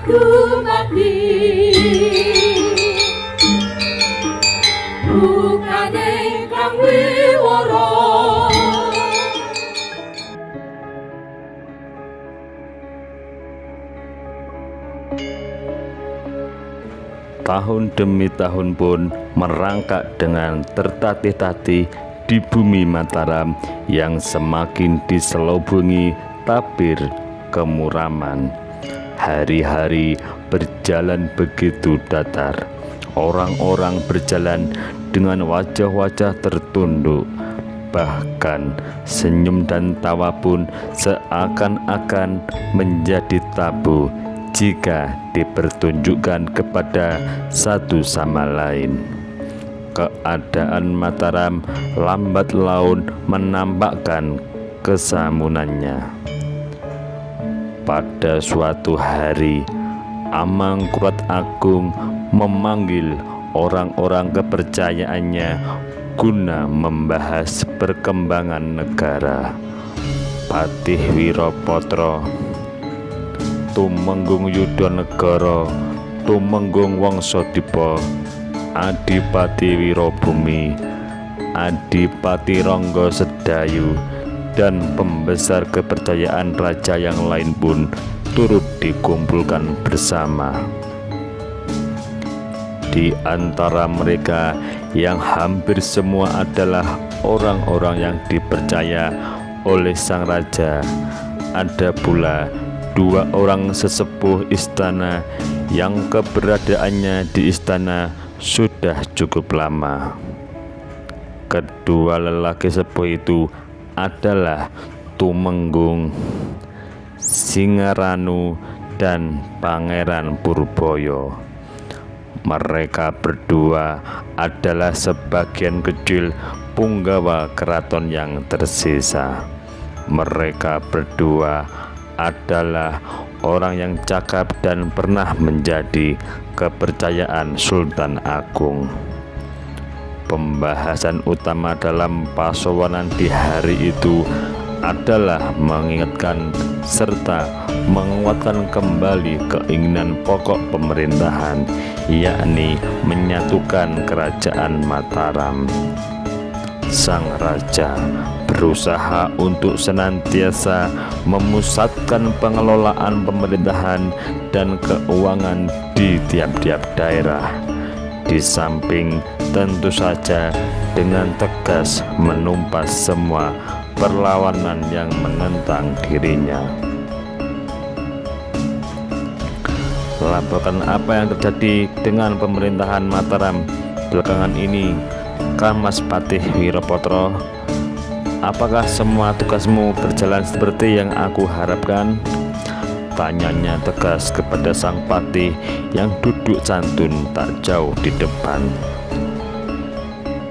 dumadi bukane kang wiworo. Tahun demi tahun pun merangkak dengan tertatih-tatih di bumi Mataram yang semakin diselubungi tabir kemuraman. Hari-hari berjalan begitu datar. Orang-orang berjalan dengan wajah-wajah tertunduk. Bahkan senyum dan tawa pun seakan-akan menjadi tabu jika dipertunjukkan kepada satu sama lain. Keadaan Mataram lambat laun menampakkan kesamunannya. Pada suatu hari, Amangkurat Agung memanggil orang-orang kepercayaannya guna membahas perkembangan negara. Patih Wirapatra, Tumenggung Yudhanegara, Tumenggung Wangsadipa, Adipati Wirabumi, Adipati Rangga Sedayu, dan pembesar kepercayaan raja yang lain pun turut dikumpulkan bersama. Di antara mereka yang hampir semua adalah orang-orang yang dipercaya oleh sang raja, ada pula dua orang sesepuh istana yang keberadaannya di istana sudah cukup lama. Kedua lelaki sepuh itu adalah Tumenggung, Singaranu, dan Pangeran Purbaya. Mereka berdua adalah sebagian kecil punggawa keraton yang tersisa. Mereka berdua adalah orang yang cakap dan pernah menjadi kepercayaan Sultan Agung. Pembahasan utama dalam pasowanan di hari itu adalah mengingatkan serta menguatkan kembali keinginan pokok pemerintahan, yakni menyatukan kerajaan Mataram. Sang raja berusaha untuk senantiasa memusatkan pengelolaan pemerintahan dan keuangan di tiap-tiap daerah. Di samping tentu saja dengan tegas menumpas semua perlawanan yang menentang dirinya. Laporkan apa yang terjadi dengan pemerintahan Mataram belakangan ini, Mas Patih Wirapatra? Apakah semua tugasmu berjalan seperti yang aku harapkan? Tanyanya tegas kepada sang patih yang duduk santun tak jauh di depan.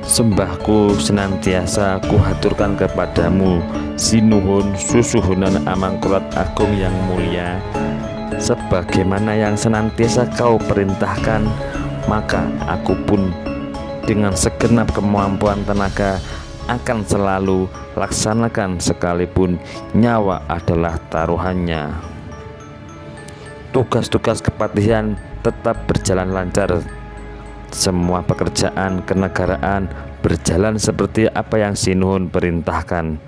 Sembahku senantiasa kuhaturkan kepadamu, sinuhun susuhunan Amangkurat Agung yang mulia. Sebagaimana yang senantiasa kau perintahkan, maka aku pun dengan segenap kemampuan tenaga akan selalu laksanakan sekalipun nyawa adalah taruhannya. Tugas-tugas kepatihan tetap berjalan lancar. Semua pekerjaan kenegaraan berjalan seperti apa yang sinuhun perintahkan.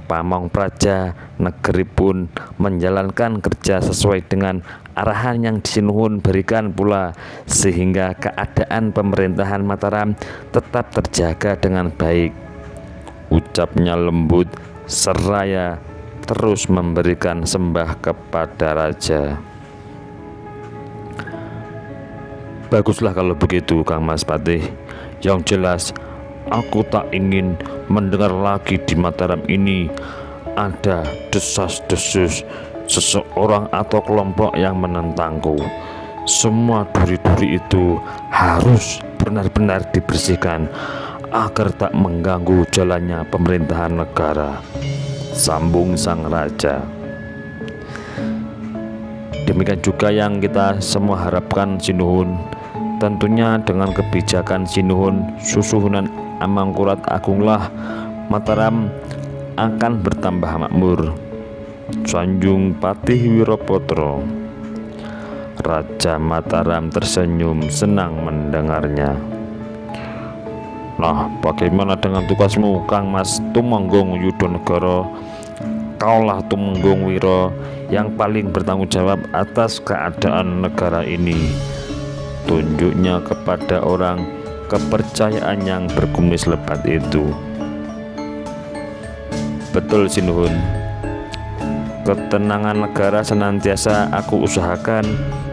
Pamong Praja negeri pun menjalankan kerja sesuai dengan arahan yang sinuhun berikan pula, sehingga keadaan pemerintahan Mataram tetap terjaga dengan baik. Ucapnya lembut seraya terus memberikan sembah kepada raja. Baguslah kalau begitu, Kang Mas Patih. Yang jelas aku tak ingin mendengar lagi di Mataram ini ada desas-desus seseorang atau kelompok yang menentangku. Semua duri-duri itu harus benar-benar dibersihkan agar tak mengganggu jalannya pemerintahan negara, sambung sang raja. Demikian juga yang kita semua harapkan, Sinuhun. Tentunya dengan kebijakan Sinuhun susuhunan Amangkurat Agunglah Mataram akan bertambah makmur, sanjung Patih Wirapatra. Raja Mataram tersenyum senang mendengarnya. Nah, bagaimana dengan tugasmu, Kang Mas Tumenggung Yudonegoro? Kaulah Tumenggung Wiro yang paling bertanggung jawab atas keadaan negara ini. Tunjuknya kepada orang kepercayaan yang berkumis lebat itu. Betul, Sinuhun. Ketenangan negara senantiasa aku usahakan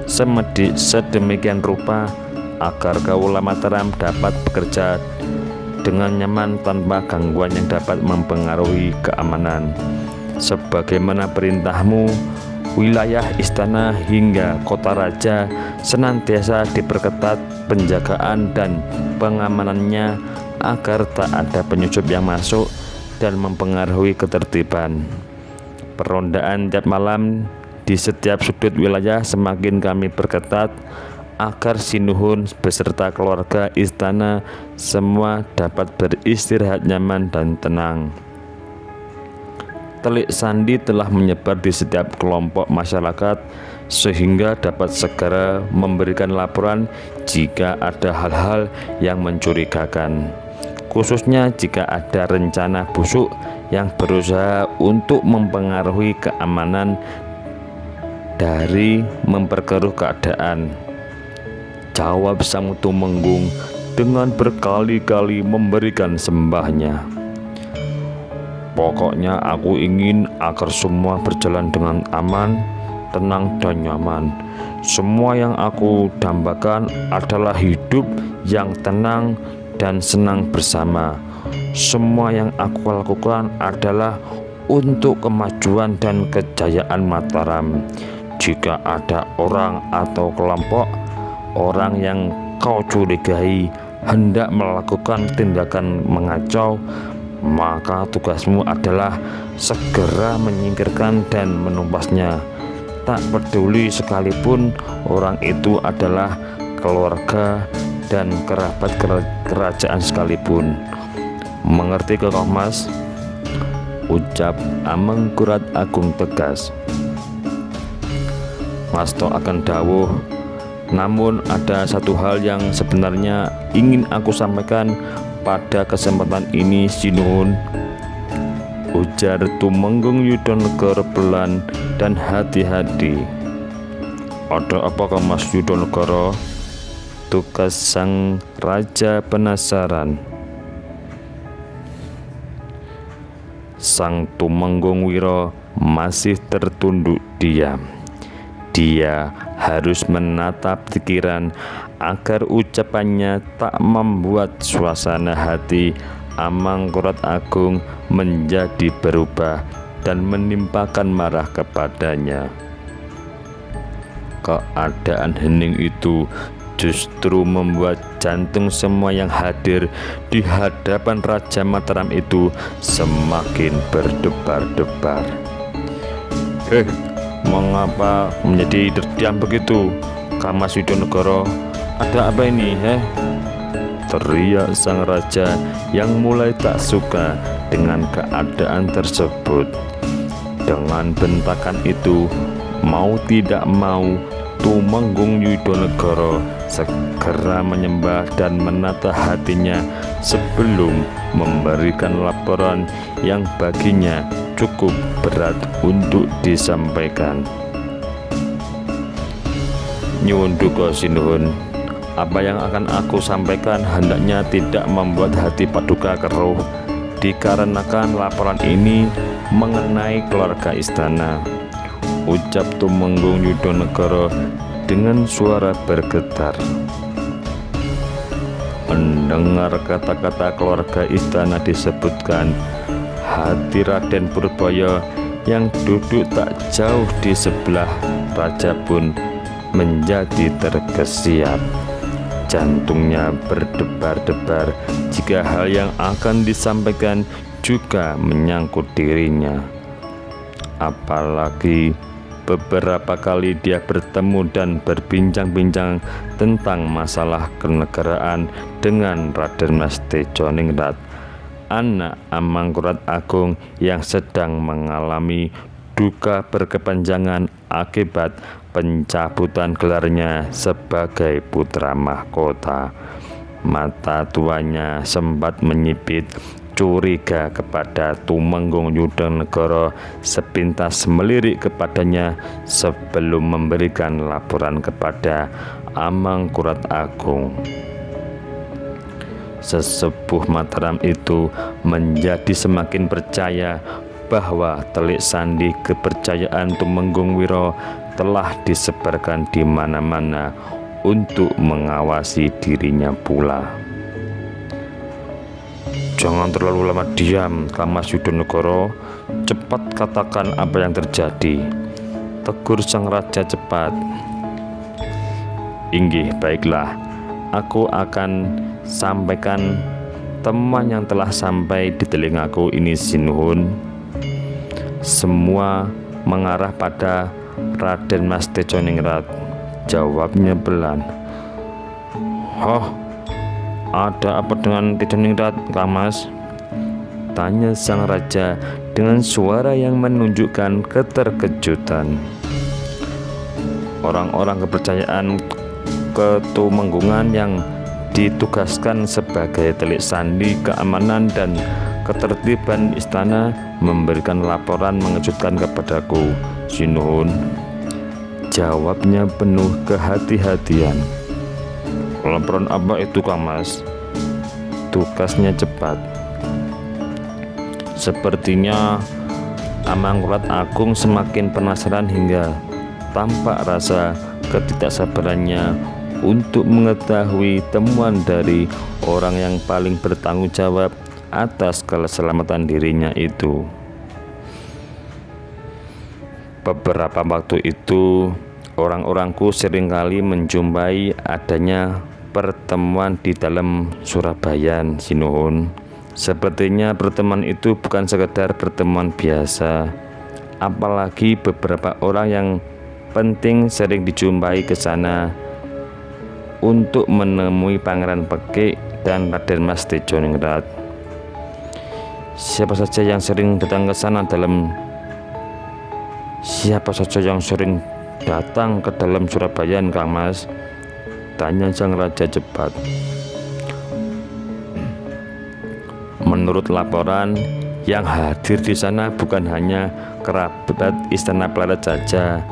sedemikian rupa agar Kaula Mataram dapat bekerja dengan nyaman tanpa gangguan yang dapat mempengaruhi keamanan. Sebagaimana perintahmu, wilayah istana hingga kota raja senantiasa diperketat penjagaan dan pengamanannya agar tak ada penyusup yang masuk dan mempengaruhi ketertiban. Perondaan tiap malam di setiap sudut wilayah semakin kami perketat agar Sinuhun beserta keluarga istana semua dapat beristirahat nyaman dan tenang. Telik sandi telah menyebar di setiap kelompok masyarakat sehingga dapat segera memberikan laporan jika ada hal-hal yang mencurigakan, khususnya jika ada rencana busuk yang berusaha untuk mempengaruhi keamanan dari memperkeruh keadaan. Jawab Sang Tumenggung dengan berkali-kali memberikan sembahnya. Pokoknya aku ingin agar semua berjalan dengan aman, tenang dan nyaman. Semua yang aku dambakan adalah hidup yang tenang dan senang bersama. Semua yang aku lakukan adalah untuk kemajuan dan kejayaan Mataram. Jika ada orang atau kelompok orang yang kau curigai hendak melakukan tindakan mengacau, maka tugasmu adalah segera menyingkirkan dan menumpasnya. Tak peduli sekalipun orang itu adalah keluarga dan kerabat kerajaan sekalipun. Mengerti Kakang Mas? Ucap Amengkurat Agung tegas. Masto akan dawuh, namun ada satu hal yang sebenarnya ingin aku sampaikan pada kesempatan ini, Sinuhun. Ujar Tumenggung Yudonegoro pelan dan hati-hati. Ada apa Kang Mas Yudonegoro? Tugas sang raja penasaran. Sang Tumenggung Wiro masih tertunduk diam. Dia harus menatap pikiran agar ucapannya tak membuat suasana hati Amangkurat Agung menjadi berubah dan menimpakan marah kepadanya. Keadaan hening itu justru membuat jantung semua yang hadir di hadapan Raja Mataram itu semakin berdebar-debar. Mengapa menjadi terdiam begitu, Kang Mas Yudonegoro? Ada apa ini, teriak sang raja yang mulai tak suka dengan keadaan tersebut. Dengan bentakan itu, mau tidak mau Tumenggung Yudonegoro segera menyembah dan menata hatinya sebelum memberikan laporan yang baginya cukup berat untuk disampaikan. Nyuwun duka Sinuhun, apa yang akan aku sampaikan hendaknya tidak membuat hati Paduka keruh, dikarenakan laporan ini mengenai keluarga istana. Ucap Tumenggung Yudonegoro dengan suara bergetar. Mendengar kata-kata keluarga istana disebutkan, hati Raden Purbaya yang duduk tak jauh di sebelah raja pun menjadi terkesiap. Jantungnya berdebar-debar jika hal yang akan disampaikan juga menyangkut dirinya. Apalagi beberapa kali dia bertemu dan berbincang-bincang tentang masalah kenegaraan dengan Raden Mas Tejoningrat, anak Amangkurat Agung yang sedang mengalami duka berkepanjangan akibat pencabutan gelarnya sebagai putra mahkota. Mata tuanya sempat menyipit curiga kepada Tumenggung Yudhanegara, sepintas melirik kepadanya sebelum memberikan laporan kepada Amangkurat Agung. Sesepuh Mataram itu menjadi semakin percaya bahwa telik sandi kepercayaan Tumenggung Wiro telah disebarkan di mana-mana untuk mengawasi dirinya pula. "Jangan terlalu lama diam, Kamas Yudhanegara. Cepat katakan apa yang terjadi," tegur sang raja cepat. "Inggih, baiklah. Aku akan sampaikan temuan yang telah sampai di telingaku ini, Sinuhun." "Semua mengarah pada Raden Mas Tejoningrat," jawabnya pelan. "Hah? Ada apa dengan Tejoningrat, Kamas?" tanya sang raja dengan suara yang menunjukkan keterkejutan. Orang-orang kepercayaan Ketumenggungan yang ditugaskan sebagai telik sandi keamanan dan ketertiban istana memberikan laporan mengejutkan kepadaku, Sinuhun, jawabnya penuh kehati-hatian. "Laporan apa itu, Kamas?" tugasnya cepat. Sepertinya Amangkurat Agung semakin penasaran hingga tampak rasa ketidaksabarannya untuk mengetahui temuan dari orang yang paling bertanggung jawab atas keselamatan dirinya itu. Beberapa waktu itu, orang-orangku seringkali menjumpai adanya pertemuan di dalam Surabayan, Sinuhun. Sepertinya pertemuan itu bukan sekedar pertemuan biasa, apalagi beberapa orang yang penting sering dijumpai ke sana untuk menemui Pangeran Pekik dan Raden Mas Tejoningrat. Siapa saja yang sering datang ke dalam Surabaya, Kang Mas? Tanya sang raja cepat. Menurut laporan, yang hadir di sana bukan hanya kerabat Istana Pelarat saja,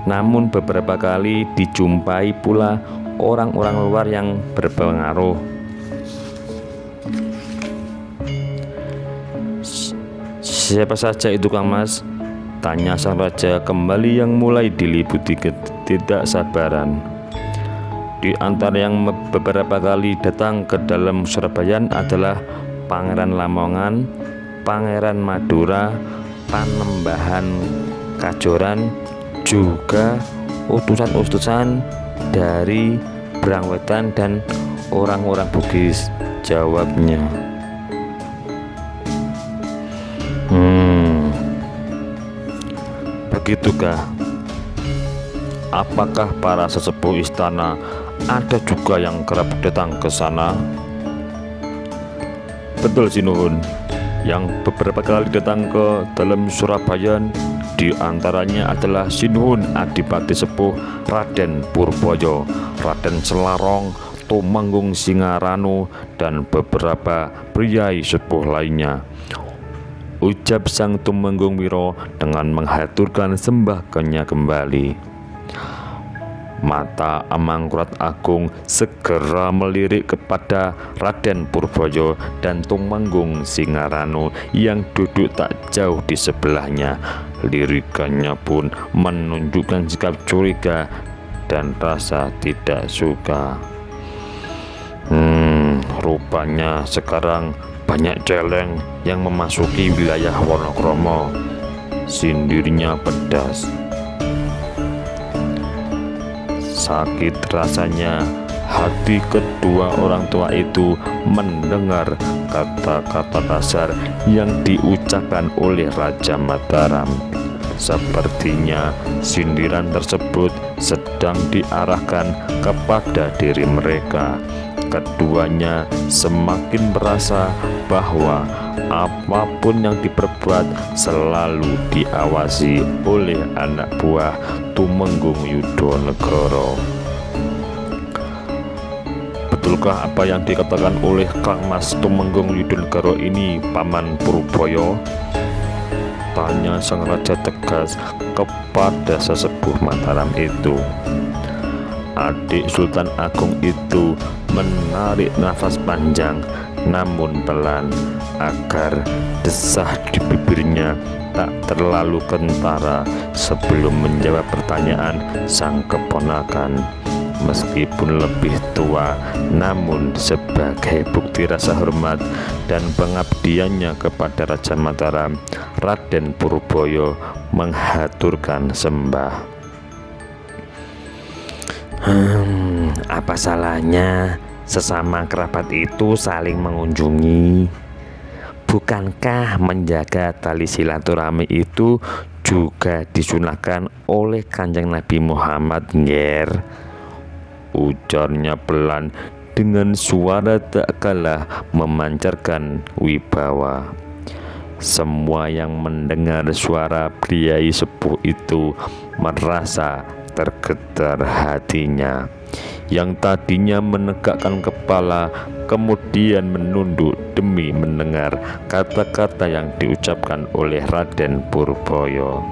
namun beberapa kali dijumpai pula orang-orang luar yang berpengaruh. Siapa saja itu, Kang Mas? Tanya sang raja kembali yang mulai diliputi ketidaksabaran. Di antara yang beberapa kali datang ke dalam Surabaya adalah Pangeran Lamongan, Pangeran Madura, Panembahan Kajoran, juga utusan-utusan dari Brangwetan dan orang-orang Bugis, jawabnya. Begitukah? Apakah para sesepuh istana ada juga yang kerap datang ke sana? Betul, Sinuhun. Yang beberapa kali datang ke dalam Surabaya, di antaranya adalah Sinuhun Adipati Sepuh Raden Purboyo, Raden Selarong, Tumenggung Singaranu, dan beberapa priai sepuh lainnya, ucap sang Tumenggung Wiro dengan menghaturkan sembahnya kembali. Mata Amangkurat Agung segera melirik kepada Raden Purboyo dan Tumenggung Singaranu yang duduk tak jauh di sebelahnya. Lirikannya pun menunjukkan sikap curiga dan rasa tidak suka. Rupanya sekarang banyak celeng yang memasuki wilayah Wonokromo, sindirnya pedas. Sakit rasanya hati kedua orang tua itu mendengar kata-kata kasar yang diucapkan oleh Raja Mataram. Sepertinya sindiran tersebut sedang diarahkan kepada diri mereka. Keduanya semakin merasa bahwa apapun yang diperbuat selalu diawasi oleh anak buah Tumenggung Yudonegoro. Betulkah apa yang dikatakan oleh Kang Mas Tumenggung Yudonegoro ini, Paman Purboyo? Tanya sang raja tegas kepada sesepuh Mataram itu. Adik Sultan Agung itu menarik nafas panjang namun pelan agar desah di bibirnya tak terlalu kentara sebelum menjawab pertanyaan sang keponakan. Meskipun lebih tua, namun sebagai bukti rasa hormat dan pengabdiannya kepada Raja Mataram, Raden Purboyo menghaturkan sembah. Apa salahnya sesama kerabat itu saling mengunjungi? Bukankah menjaga tali silaturahmi itu juga disunahkan oleh Kanjeng Nabi Muhammad, Nger? Ujarnya pelan dengan suara tak kalah memancarkan wibawa. Semua yang mendengar suara priai sepuh itu merasa tergetar hatinya. Yang tadinya menegakkan kepala kemudian menunduk demi mendengar kata-kata yang diucapkan oleh Raden Purboyo.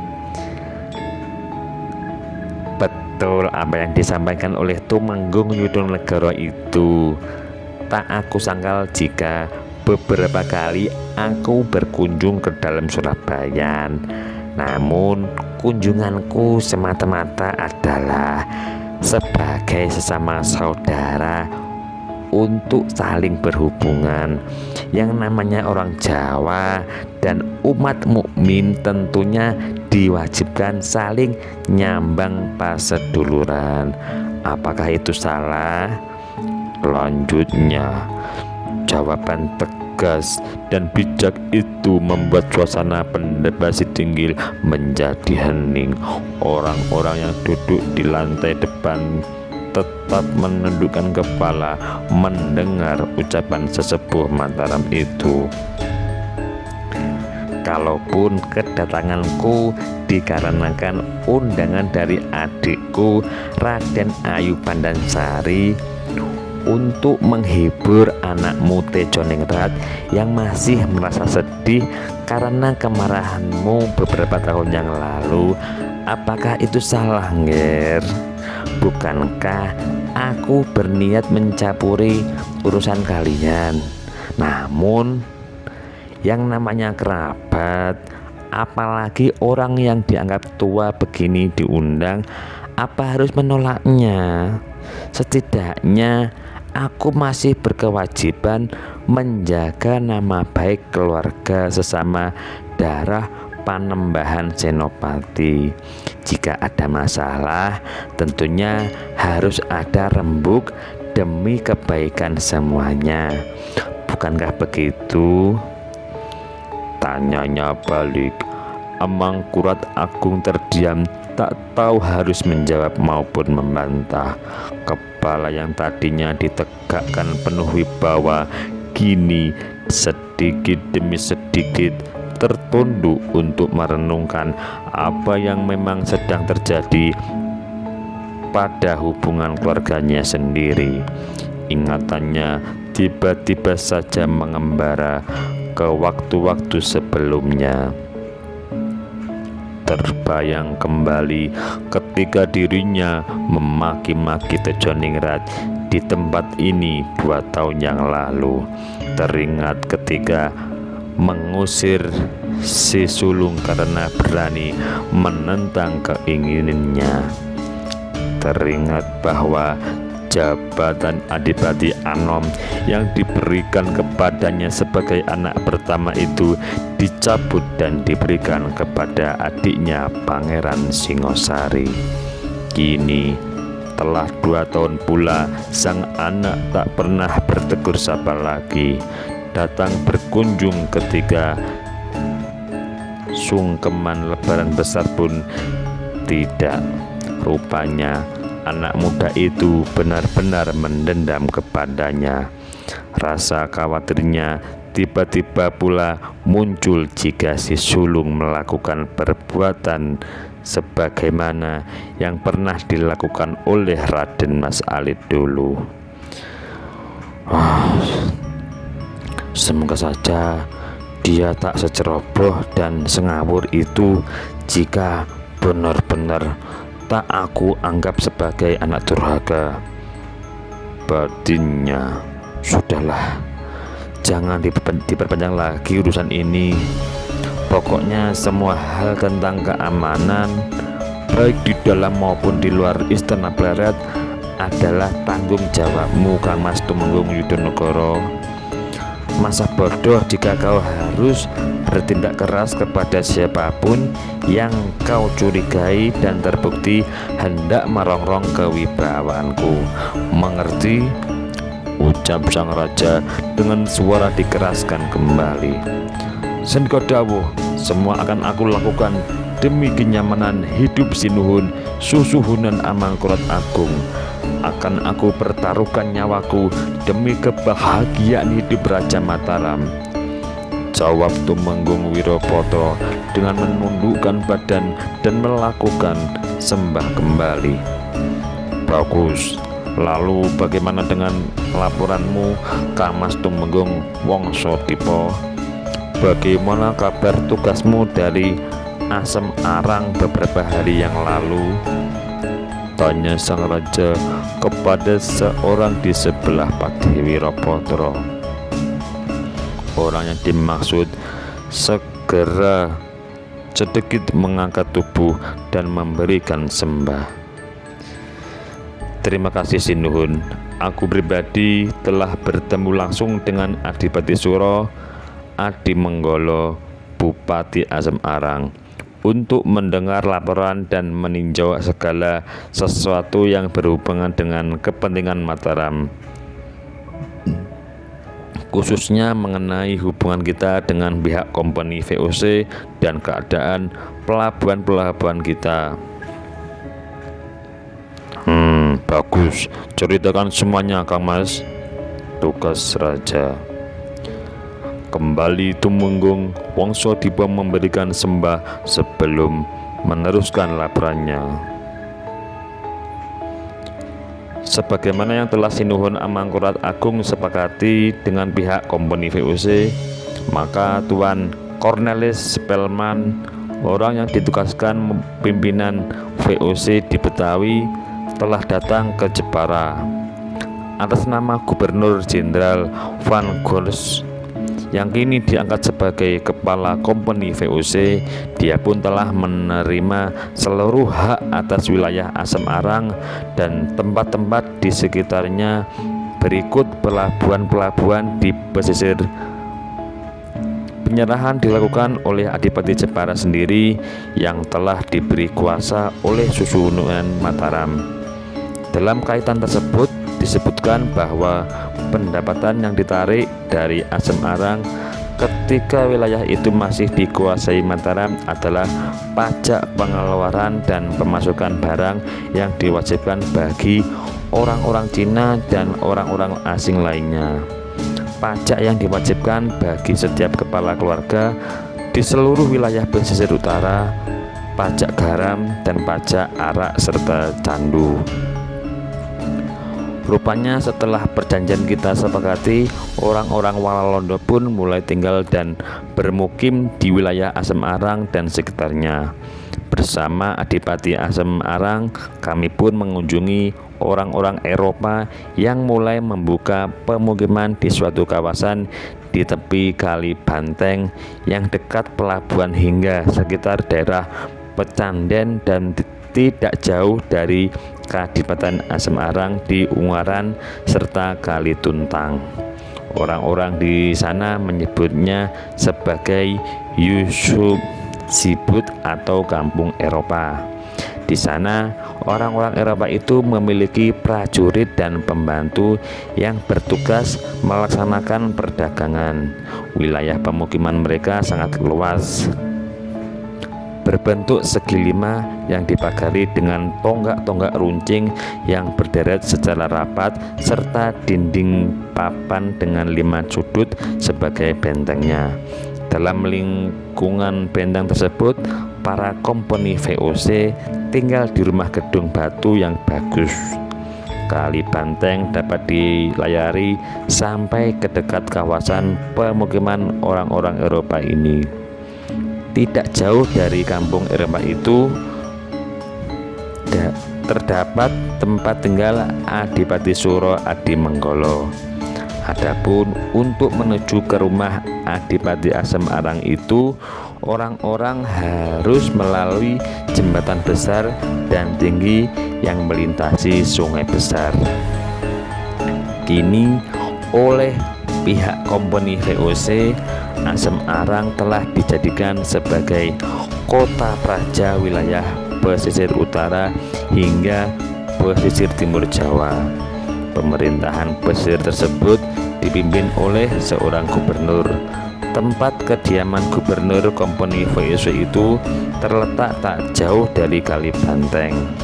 Betul apa yang disampaikan oleh Tumenggung Yudonegoro itu. Tak aku sangkal jika beberapa kali aku berkunjung ke dalam Surabaya. Namun kunjunganku semata-mata adalah sebagai sesama saudara untuk saling berhubungan. Yang namanya orang Jawa dan umat mukmin tentunya diwajibkan saling nyambang paseduluran. Apakah itu salah? Lanjutnya, jawaban tegas dan bijak itu membuat suasana pendebat Sidinggil menjadi hening. Orang-orang yang duduk di lantai depan tetap menundukkan kepala mendengar ucapan sesepuh Mataram itu. Kalaupun kedatanganku dikarenakan undangan dari adikku Raden Ayu Pandansari untuk menghibur anakmu Tejoningrat yang masih merasa sedih karena kemarahanmu beberapa tahun yang lalu, apakah itu salah, Nger? Bukankah aku berniat mencampuri urusan kalian? Namun yang namanya kerabat, apalagi orang yang dianggap tua begini diundang, apa harus menolaknya? Setidaknya aku masih berkewajiban menjaga nama baik keluarga sesama darah Panembahan Senopati. Jika ada masalah, tentunya harus ada rembuk demi kebaikan semuanya. Bukankah begitu? Tanyanya balik. Mangkurat Agung terdiam, tak tahu harus menjawab maupun membantah. Kepala yang tadinya ditegakkan penuh wibawa kini sedikit demi sedikit tertunduk untuk merenungkan apa yang memang sedang terjadi pada hubungan keluarganya sendiri. Ingatannya tiba-tiba saja mengembara ke waktu-waktu sebelumnya. Terbayang kembali ketika dirinya memaki-maki Tejoningrat di tempat ini 2 tahun yang lalu. Teringat ketika mengusir si sulung karena berani menentang keinginannya. Teringat bahwa jabatan Adipati Anom yang diberikan kepadanya sebagai anak pertama itu dicabut dan diberikan kepada adiknya Pangeran Singosari. Kini telah 2 tahun pula sang anak tak pernah bertegur sapa lagi, datang berkunjung ketika sungkeman lebaran besar pun tidak. Rupanya anak muda itu benar-benar mendendam kepadanya. Rasa khawatirnya tiba-tiba pula muncul jika si sulung melakukan perbuatan sebagaimana yang pernah dilakukan oleh Raden Mas Alit dulu. Semoga saja dia tak seceroboh dan sengawur itu jika benar-benar tak aku anggap sebagai anak durhaka, batinnya. Sudahlah, jangan diperpanjang lagi urusan ini. Pokoknya semua hal tentang keamanan baik di dalam maupun di luar Istana Pleret adalah tanggung jawabmu, Kang Mas Tumenggung Yudonegoro. Masa bodoh jika kau harus bertindak keras kepada siapapun yang kau curigai dan terbukti hendak merongrong kewibawaanku. Mengerti? Ucap sang raja dengan suara dikeraskan kembali. Sendika dawuh, semua akan aku lakukan demi kenyamanan hidup Sinuhun Susuhunan Amangkurat Agung. Akan aku pertaruhkan nyawaku demi kebahagiaan hidup Raja Mataram, jawab Tumenggung Wirapatra dengan menundukkan badan dan melakukan sembah kembali. Bagus. Lalu bagaimana dengan laporanmu, Kang Mas Tumenggung Wongsodipa? Bagaimana kabar tugasmu dari Asem Arang beberapa hari yang lalu? Tanya sang raja kepada seorang di sebelah Patih Wirapatra. Orang yang dimaksud segera sedikit mengangkat tubuh dan memberikan sembah. Terima kasih Sinuhun, aku pribadi telah bertemu langsung dengan Adipati Suro Adimenggolo, Bupati Asem Arang, untuk mendengar laporan dan meninjau segala sesuatu yang berhubungan dengan kepentingan Mataram, khususnya mengenai hubungan kita dengan pihak kompeni VOC dan keadaan pelabuhan-pelabuhan kita. Bagus, ceritakan semuanya, Kang Mas. Tugas raja. Kembali Tumenggung Wongsodipa memberikan sembah sebelum meneruskan laporannya. Sebagaimana yang telah Sinuhun Amangkurat Agung sepakati dengan pihak kompeni VOC, maka Tuan Cornelis Spellman, orang yang ditugaskan pimpinan VOC di Betawi, telah datang ke Jepara atas nama Gubernur Jenderal Van Gors yang kini diangkat sebagai kepala kompeni VOC. Dia pun telah menerima seluruh hak atas wilayah Asem Arang dan tempat-tempat di sekitarnya, berikut pelabuhan-pelabuhan di pesisir. Penyerahan dilakukan oleh Adipati Jepara sendiri yang telah diberi kuasa oleh Susuhunan Mataram. Dalam kaitan tersebut disebutkan bahwa pendapatan yang ditarik dari Asem Arang ketika wilayah itu masih dikuasai Mataram adalah pajak pengeluaran dan pemasukan barang yang diwajibkan bagi orang-orang Cina dan orang-orang asing lainnya. Pajak yang diwajibkan bagi setiap kepala keluarga di seluruh wilayah pesisir utara, pajak garam dan pajak arak serta candu. Rupanya setelah perjanjian kita sepakati, orang-orang Walalondo pun mulai tinggal dan bermukim di wilayah Asem Arang dan sekitarnya. Bersama Adipati Asem Arang, kami pun mengunjungi orang-orang Eropa yang mulai membuka pemukiman di suatu kawasan di tepi Kali Banteng yang dekat pelabuhan hingga sekitar daerah Pecanden dan tidak jauh dari Kadipaten Asem Arang di Ungaran serta Kali Tuntang. Orang-orang di sana menyebutnya sebagai Yusuf Sibut atau Kampung Eropa. Di sana, orang-orang Eropa itu memiliki prajurit dan pembantu yang bertugas melaksanakan perdagangan. Wilayah pemukiman mereka sangat luas. berbentuk segi 5 yang dipagari dengan tonggak-tonggak runcing yang berderet secara rapat serta dinding papan dengan 5 sudut sebagai bentengnya. Dalam lingkungan benteng tersebut, para kompeni VOC tinggal di rumah gedung batu yang bagus. Kali Banteng dapat dilayari sampai ke dekat kawasan pemukiman orang-orang Eropa ini. Tidak jauh dari kampung Eropa itu terdapat tempat tinggal Adipati Suro Adimenggala. Adapun untuk menuju ke rumah Adipati Asem Arang itu, orang-orang harus melalui jembatan besar dan tinggi yang melintasi sungai besar. Kini oleh pihak kompeni VOC, Asem Arang telah dijadikan sebagai kota praja wilayah pesisir utara hingga pesisir timur Jawa. Pemerintahan pesisir tersebut dipimpin oleh seorang gubernur. Tempat kediaman gubernur kompeni VOC itu terletak tak jauh dari Kali Banteng.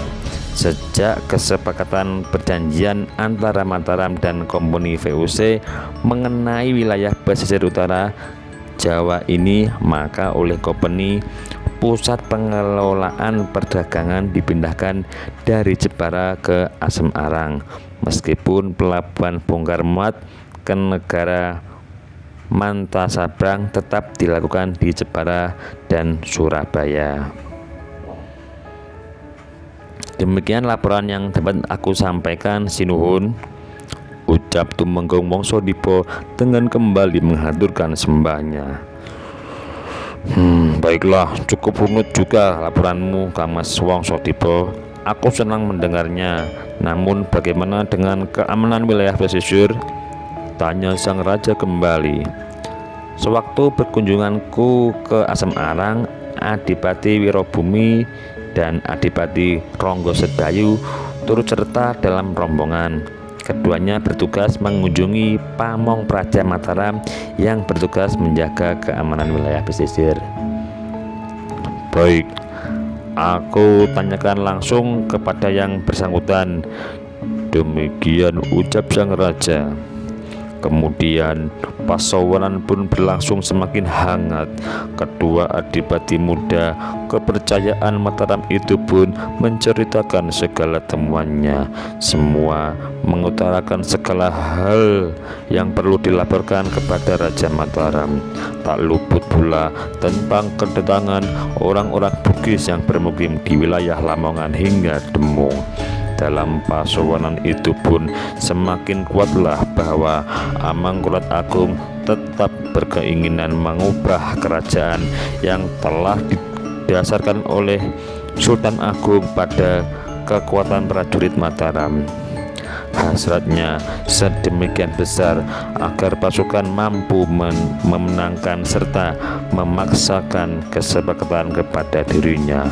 Sejak kesepakatan perjanjian antara Mataram dan kompeni VOC mengenai wilayah pesisir utara Jawa ini, maka oleh kompeni pusat pengelolaan perdagangan dipindahkan dari Jepara ke Asem Arang, meskipun pelabuhan bongkar muat ke negara Mantasabrang tetap dilakukan di Jepara dan Surabaya. Demikian laporan yang dapat aku sampaikan, sinuhun. Ucap Tumenggung Wongso Dipo dengan kembali menghaturkan sembahnya. Baiklah, cukup runut juga laporanmu, Kang Mas Wongso Dipo. Aku senang mendengarnya. Namun bagaimana dengan keamanan wilayah pesisir? Tanya sang raja kembali. Sewaktu berkunjunganku ke Asem Arang, Adipati Wirobumi dan Adipati Ronggo Sedayu turut serta dalam rombongan. Keduanya bertugas mengunjungi pamong praja Mataram yang bertugas menjaga keamanan wilayah pesisir. Baik, aku tanyakan langsung kepada yang bersangkutan. Demikian ucap sang raja. Kemudian pasawanan pun berlangsung semakin hangat. Kedua adipati muda kepercayaan Mataram itu pun menceritakan segala temuannya. Semua mengutarakan segala hal yang perlu dilaporkan kepada Raja Mataram. Tak luput pula tentang kedatangan orang-orang Bugis yang bermukim di wilayah Lamongan hingga Demung. Dalam pasawanan itu pun semakin kuatlah bahwa Amangkurat Agung tetap berkeinginan mengubah kerajaan yang telah didasarkan oleh Sultan Agung pada kekuatan prajurit Mataram. Hasratnya sedemikian besar agar pasukan mampu memenangkan serta memaksakan kesepakatan kepada dirinya.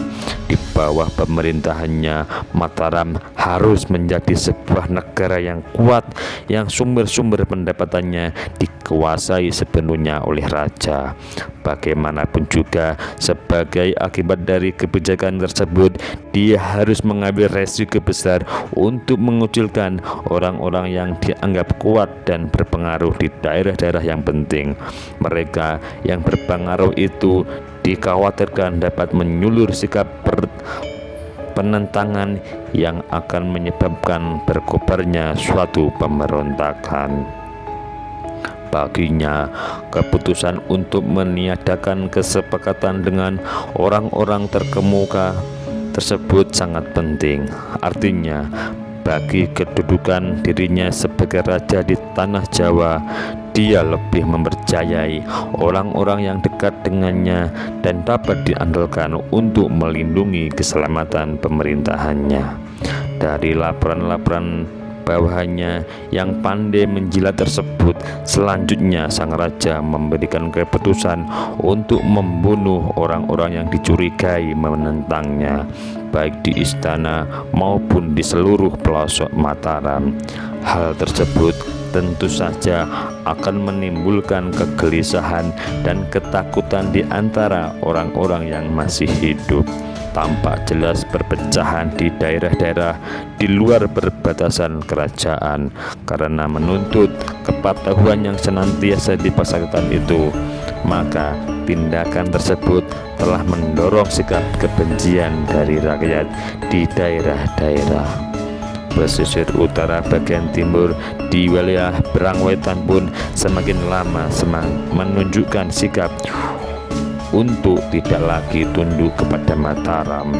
Di bawah pemerintahannya, Mataram harus menjadi sebuah negara yang kuat, yang sumber-sumber pendapatannya dikuasai sepenuhnya oleh raja. Bagaimanapun juga, sebagai akibat dari kebijakan tersebut, dia harus mengambil resiko besar untuk mengucilkan orang-orang yang dianggap kuat dan berpengaruh di daerah-daerah yang penting. Mereka yang berpengaruh itu dikhawatirkan dapat menyulur sikap penentangan yang akan menyebabkan berkobarnya suatu pemberontakan. Baginya, keputusan untuk meniadakan kesepakatan dengan orang-orang terkemuka tersebut sangat penting. Artinya, bagi kedudukan dirinya sebagai raja di tanah Jawa, dia lebih mempercayai orang-orang yang dekat dengannya dan dapat diandalkan untuk melindungi keselamatan pemerintahannya. Dari laporan-laporan bawahannya yang pandai menjilat tersebut, selanjutnya sang raja memberikan keputusan untuk membunuh orang-orang yang dicurigai menentangnya, baik di istana maupun di seluruh pelosok Mataram. Hal tersebut tentu saja akan menimbulkan kegelisahan dan ketakutan di antara orang-orang yang masih hidup. Tampak jelas perpecahan di daerah-daerah di luar perbatasan kerajaan karena menuntut kepatuhan yang senantiasa dipaksakan itu. Maka tindakan tersebut telah mendorong sikap kebencian dari rakyat di daerah-daerah pesisir utara bagian timur di wilayah Berangwetan pun semakin lama menunjukkan sikap untuk tidak lagi tunduk kepada Mataram.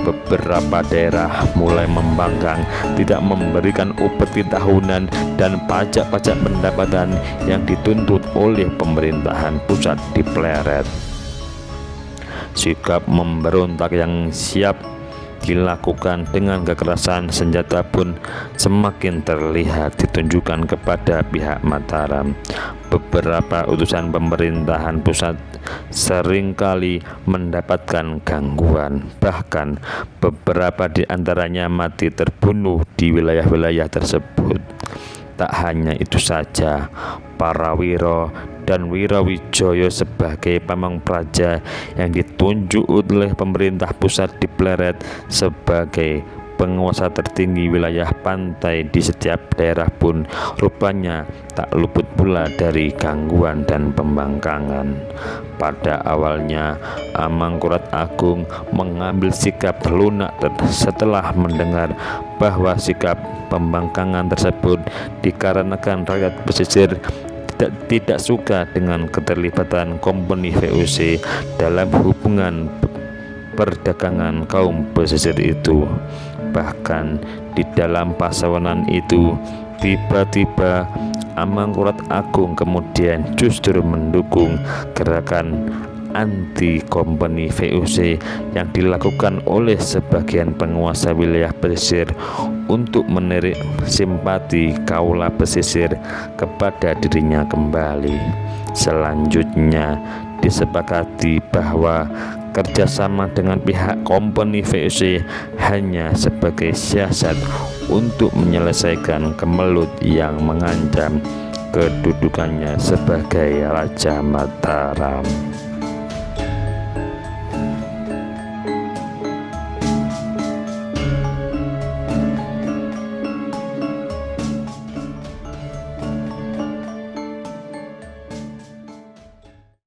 Beberapa daerah mulai membangkang, tidak memberikan upeti tahunan dan pajak-pajak pendapatan yang dituntut oleh pemerintahan pusat di Pleret. Sikap memberontak yang siap dilakukan dengan kekerasan senjata pun semakin terlihat ditunjukkan kepada pihak Mataram. Beberapa utusan pemerintahan pusat seringkali mendapatkan gangguan, bahkan beberapa di antaranya mati terbunuh di wilayah-wilayah tersebut. Tak hanya itu saja, para wiro dan Wirawijaya sebagai pamong praja yang ditunjuk oleh pemerintah pusat di Pleret sebagai penguasa tertinggi wilayah pantai di setiap daerah pun rupanya tak luput pula dari gangguan dan pembangkangan. Pada awalnya Amangkurat Agung mengambil sikap lunak setelah mendengar bahwa sikap pembangkangan tersebut dikarenakan rakyat pesisir tidak suka dengan keterlibatan kompeni VOC dalam hubungan perdagangan kaum pesisir itu. Bahkan di dalam pasawanan itu, tiba-tiba Amangkurat Agung kemudian justru mendukung gerakan anti kompeni VOC yang dilakukan oleh sebagian penguasa wilayah pesisir untuk menarik simpati kaula pesisir kepada dirinya kembali. Selanjutnya disepakati bahwa kerjasama dengan pihak kompeni VOC hanya sebagai siasat untuk menyelesaikan kemelut yang mengancam kedudukannya sebagai Raja Mataram.